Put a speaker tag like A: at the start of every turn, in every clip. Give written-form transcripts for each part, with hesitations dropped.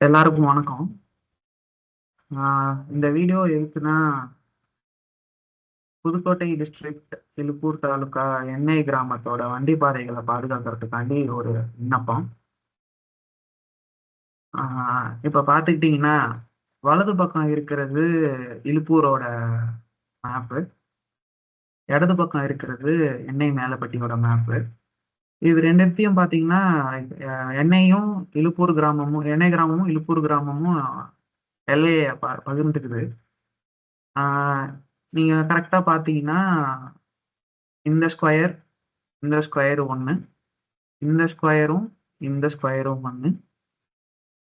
A: எல்லாருக்கும் வணக்கம். இந்த வீடியோ எதுக்குன்னா, புதுக்கோட்டை டிஸ்ட்ரிக்ட், இலுப்பூர் தாலுகா, எண்ணெய் கிராமத்தோட வண்டி பாதைகளை பாதுகாக்கிறதுக்காண்டி ஒரு விண்ணப்பம். இப்ப பார்த்துக்கிட்டிங்கன்னா, வலது பக்கம் இருக்கிறது இலுப்பூரோட மேப்பு, இடது பக்கம் இருக்கிறது எண்ணெய் மேலப்பட்டியோட மேப்பு. இது ரெண்டுத்தையும் பார்த்தீங்கன்னா, எண்ணெயும் இலுப்பூர் கிராமமும், எண்ணெய் கிராமமும் இலுப்பூர் கிராமமும் எல்லையை பகிர்ந்துக்குது. நீங்க கரெக்டா பார்த்தீங்கன்னா, இந்த ஸ்கொயர், இந்த ஸ்கொயர் 1, இந்த ஸ்கொயரும், இந்த ஸ்கொயரும் 1,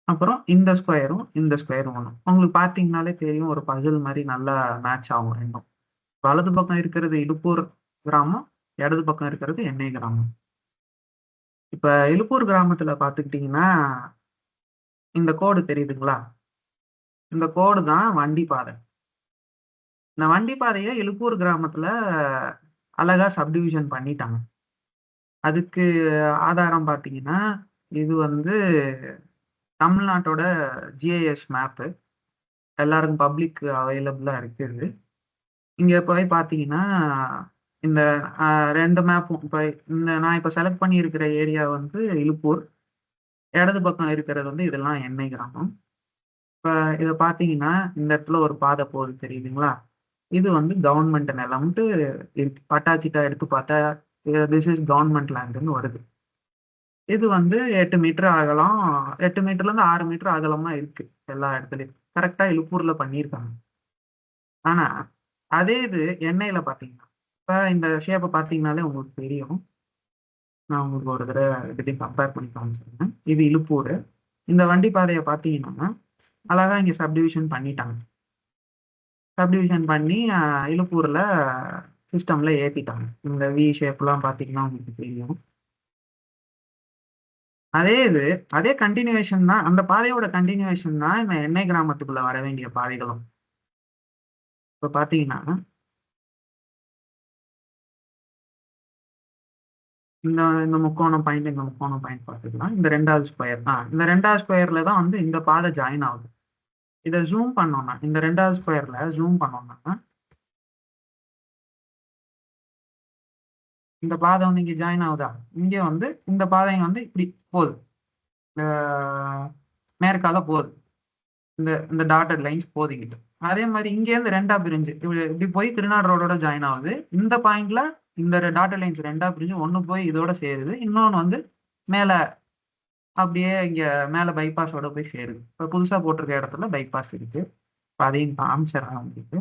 A: அப்புறம் இந்த ஸ்கொயரும், இந்த ஸ்கொயரும் 1. உங்களுக்கு பார்த்தீங்கன்னாலே தெரியும், ஒரு பசில் மாரி நல்லா மேட்ச் ஆகும் ரெண்டும். வலது பக்கம் இருக்கிறது இலுப்பூர் கிராமம், இடது பக்கம் இருக்கிறது எண்ணெய் கிராமம். இப்ப இலுப்பூர் கிராமத்துல பார்த்துக்கிட்டீங்கன்னா, இந்த கோடு தெரியுதுங்களா? இந்த கோடு தான் வண்டி பாதை. இந்த வண்டி பாதைய இலுப்பூர் கிராமத்துல அழகா சப்டிவிஷன் பண்ணிட்டாங்க. அதுக்கு ஆதாரம் பார்த்தீங்கன்னா, இது வந்து தமிழ்நாட்டோட ஜிஐஎஸ் மேப்பு. எல்லாருக்கும் பப்ளிக் அவைலபிளா இருக்குது. இங்க போய் பார்த்தீங்கன்னா, இந்த 2 மேப்பும் இப்ப நான் இப்ப செலக்ட் பண்ணியிருக்கிற ஏரியா வந்து இலுப்பூர். இடது பக்கம் இருக்கிறது வந்து இதெல்லாம் எண்ணெய் கிராமம். இப்ப இத பார்த்தீங்கன்னா, இந்த இடத்துல ஒரு பாதை போகுது தெரியுதுங்களா? இது வந்து கவர்ன்மெண்ட் நிலம்ன்ட்டு இருக்கு. பட்டாச்சிட்டா எடுத்து பார்த்தா, திஸ் இஸ் கவர்ன்மெண்ட் லேண்டுன்னு வருது. இது வந்து 8 மீட்டர் அகலம், 8 மீட்டர்லேருந்து 6 மீட்டர் அகலமா இருக்கு எல்லா இடத்துலயும். கரெக்ட்டா இலுப்பூர்ல பண்ணியிருக்காங்க. ஆனா, அதே இது எண்ணெயில பார்த்தீங்கன்னா, இப்ப இந்த ஷேப்ப பார்த்தீங்கன்னாலே உங்களுக்கு தெரியும். நான் உங்களுக்கு ஒரு தடவ ரெண்டுத்தையும் கம்பேர் பண்ணி காமிச்சிடுறேன். இது இலுப்பூரு. இந்த வண்டி பாதைய பார்த்தீங்கன்னா, அழகா இங்க சப்டிவிஷன் பண்ணிட்டாங்க. சப்டிவிஷன் பண்ணி இலுப்பூர்ல சிஸ்டம்ல ஏத்திட்டாங்க. இந்த வி ஷேப்லாம் பார்த்தீங்கன்னா உங்களுக்கு தெரியும். அதே இது, அதே கன்டினியூவேஷன் தான். அந்த பாதையோட கன்டினியூவேஷன் தான் இந்த எண்ணெய் கிராமத்துக்குள்ள வர வேண்டிய பாதைகளும். இப்ப பார்த்தீங்கன்னா, இந்த இந்த முக்கோணம் பாயிண்ட், இந்த முக்கோணம் பாயிண்ட் பார்த்துக்கலாம். இந்த 2வது ஸ்கொயர். இந்த 2வது ஸ்கொயர்ல தான் வந்து இந்த பாதை ஜாயின் ஆகுது. இத ஜூம் பண்ணோம்னா, இந்த 2வது ஸ்கொயர்ல ஜூம் பண்ணோம்னா, இந்த பாதை வந்து இங்க ஜாயின் ஆகுதா? இங்க வந்து இந்த பாதைங்க வந்து இப்படி போகுது. இந்த மேற்கால போகுது. இந்த இந்த டாட்டட் லைன்ஸ் போதிக்கிட்டு. அதே மாரி இங்கேருந்து 2ஆ பிரிஞ்சு இப்படி போய் திருநாடு ரோடோட ஜாயின் ஆகுது. இந்த பாயிண்ட்ல இந்த டாட்டட் லைன்ஸ் 2ஆ பிரிஞ்சு ஒண்ணு போய் இதோட சேருது. இன்னொன்னு வந்து மேல அப்படியே இங்க மேல பைபாஸோட போய் சேருது. இப்ப புதுசா போட்டிருக்க இடத்துல பைபாஸ் இருக்கு. இப்ப அதையும் காமிச்சிடுறேன் உங்களுக்கு.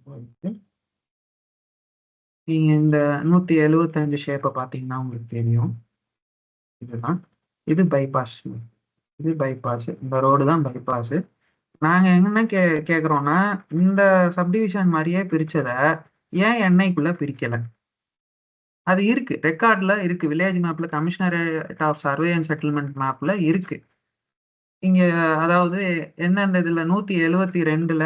A: போயிட்டு நீங்க இந்த 175 ஷேப்ப பார்த்தீங்கன்னா உங்களுக்கு தெரியும். இதுதான். இது பைபாஸ். இது பைபாஸ். இந்த ரோடு தான் பைபாஸ். நாங்க என்ன கேட்குறோம்னா, இந்த சப்டிவிஷன் மாரியே பிரிச்சத ஏன் எண்ணெய்க்குள்ள பிரிக்கல? அது இருக்கு. ரெக்கார்ட்ல இருக்கு. வில்லேஜ் மேப்ல commissionerate of survey and settlement மேப்ல இருக்கு. இங்க அதாவது எந்தெந்த இதுல 172ல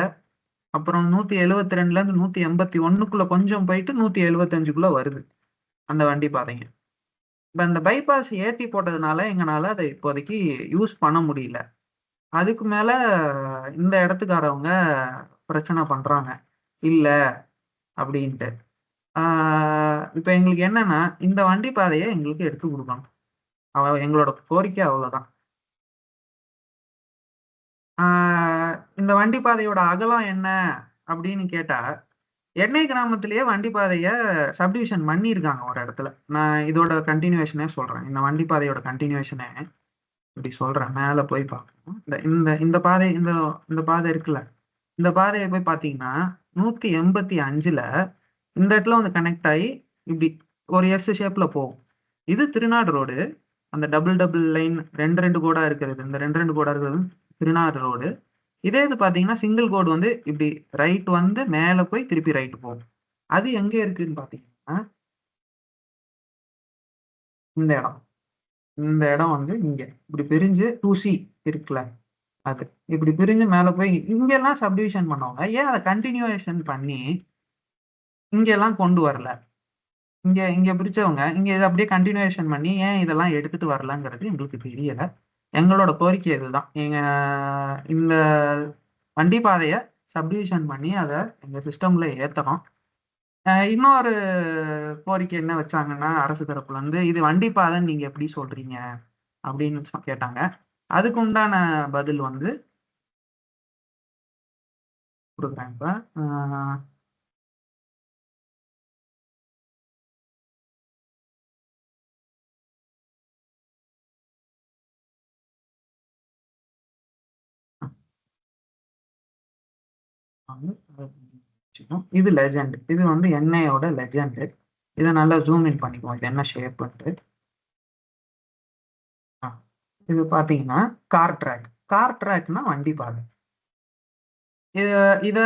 A: அப்புறம் 172லேருந்து 181க்குள்ள கொஞ்சம் போயிட்டு 175க்குள்ள வருது. அந்த வண்டி பாதைங்க. இப்ப இந்த பைபாஸ் ஏத்தி போட்டதுனால எங்கனால அத இப்போதைக்கு யூஸ் பண்ண முடியல. அதுக்கு மேல இந்த இடத்துக்காரவங்க பிரச்சனை பண்றாங்க. இல்ல அப்படின்ட்டு. இப்ப எங்களுக்கு என்னன்னா, இந்த வண்டி பாதைய எங்களுக்கு எடுத்து குடுக்கணும். எங்களோட கோரிக்கை அவ்வளோதான். ஆ இந்த வண்டி பாதையோட அகலம் என்ன அப்படின்னு கேட்டா, எண்ணெய் கிராமத்திலேயே வண்டி பாதைய சப்டிவிஷன் பண்ணியிருக்காங்க ஒரு இடத்துல. நான் இதோட கன்டினியூவேஷனே சொல்றேன். இந்த வண்டி பாதையோட கன்டினியூவேஷனே இப்படி சொல்றேன். மேல போய் பார்க்கணும். இந்த இந்த இந்த பாதை இந்த இந்த பாதை இருக்குல்ல, இந்த பாதைய போய் பார்த்தீங்கன்னா, 185ல இந்த இடத்துல வந்து கனெக்ட் ஆயி இப்படி ஒரு எஸ் ஷேப்ல போகும். இது திருநாடு ரோடு. அந்த டபுள் டபுள் லைன் 2 கோடா இருக்கிறது. இந்த 2 கோடா இருக்கிறது திருநாடு ரோடு. இதே இது பார்த்தீங்கன்னா, சிங்கிள் கோடு வந்து இப்படி ரைட் வந்து மேல போய் திருப்பி ரைட் போகும். அது எங்க இருக்குன்னு பார்த்தீங்கன்னா, இந்த இடம். இந்த இடம் வந்து இங்க. இப்படி பிரிஞ்சு 2C இருக்குல்ல, அது. இப்படி பிரிஞ்சு மேல போய் இங்கெல்லாம் சப்டிவிஷன் பண்ணவங்க, ஏன் அத கன்டினியூவேஷன் பண்ணி இங்கெல்லாம் கொண்டு வரல? இங்க இங்க பிரிச்சவங்க, இங்க இத அப்படியே கன்டினியூவேஷன் பண்ணி ஏன் இதெல்லாம் எடுத்துட்டு வரலங்கிறது எங்களுக்கு தெரியல. எங்களோட கோரிக்கை இதுதான். இந்த வண்டி பாதைய சப்டிவிஷன் பண்ணி அத எங்க சிஸ்டம்ல ஏத்தணும். இன்னொரு கோரிக்கை என்ன வச்சாங்கன்னா, அரசு தரப்புல இருந்து, "இது வண்டி பாதைன்னு நீங்க எப்படி சொல்றீங்க?" அப்படின்னு கேட்டாங்க. அதுக்கு உண்டான பதில் வந்து குடுக்குறேன் இப்ப. வந்து இது லெஜெண்ட். இது வந்து என்ஐயோட லெஜெண்ட். இத நல்லா ஜூம் இன் பண்ணிக்குவோம். இது என்ன ஷேப்புன்ட்டு. ஆ. இது பார்த்தீங்கன்னா, கார் ட்ராக். கார் ட்ராக்னா வண்டி பாதை. இத இத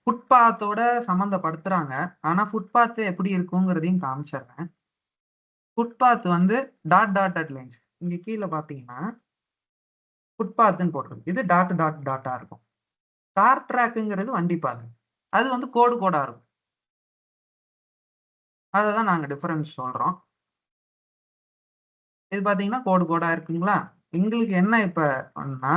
A: ஃபுட்பாத்தோட சம்மந்தப்படுத்துறாங்க. ஆனா, ஃபுட்பாத் எப்படி இருக்குங்கிறதையும் காமிச்சர்றேன். ஃபுட்பாத் வந்து டாட்டட் லைன்ஸ். இங்க கீழ பார்த்தீங்கன்னா, ஃபுட்பாத்ன்னு போட்டிருக்கு. இது டாட்டா இருக்கும். கார் ட்ராக்குங்கிறது வண்டி பாதை. அது வந்து கோடா இருக்கும். அததான் நாங்க டிஃபரன்ஸ் சொல்றோம். இது பார்த்தீங்கன்னா, கோடா இருக்குங்களா? எங்களுக்கு என்ன இப்ப ஒண்ணா,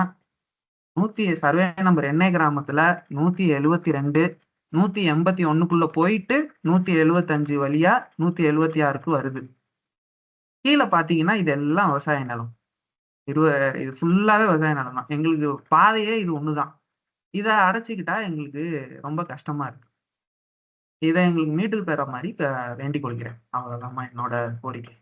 A: சர்வே நம்பர் எண்ணெய் கிராமத்துல 172, 181க்குள்ள போயிட்டு 175 வழியா 176க்கு வருது. கீழ பார்த்தீங்கன்னா, இதெல்லாம் விவசாய நிலம். இருவ இது ஃபுல்லாவே விவசாய நிலம் தான். எங்களுக்கு பாதையே இது ஒண்ணு தான். இத அடைச்சுக்கிட்டா எங்களுக்கு ரொம்ப கஷ்டமா இருக்கு. இத எங்களுக்கு மீட்டு தர மாரி வேண்டிக் கொள்கிறேன். அவ்வளவுதாம்மா என்னோட கோரிக்கை.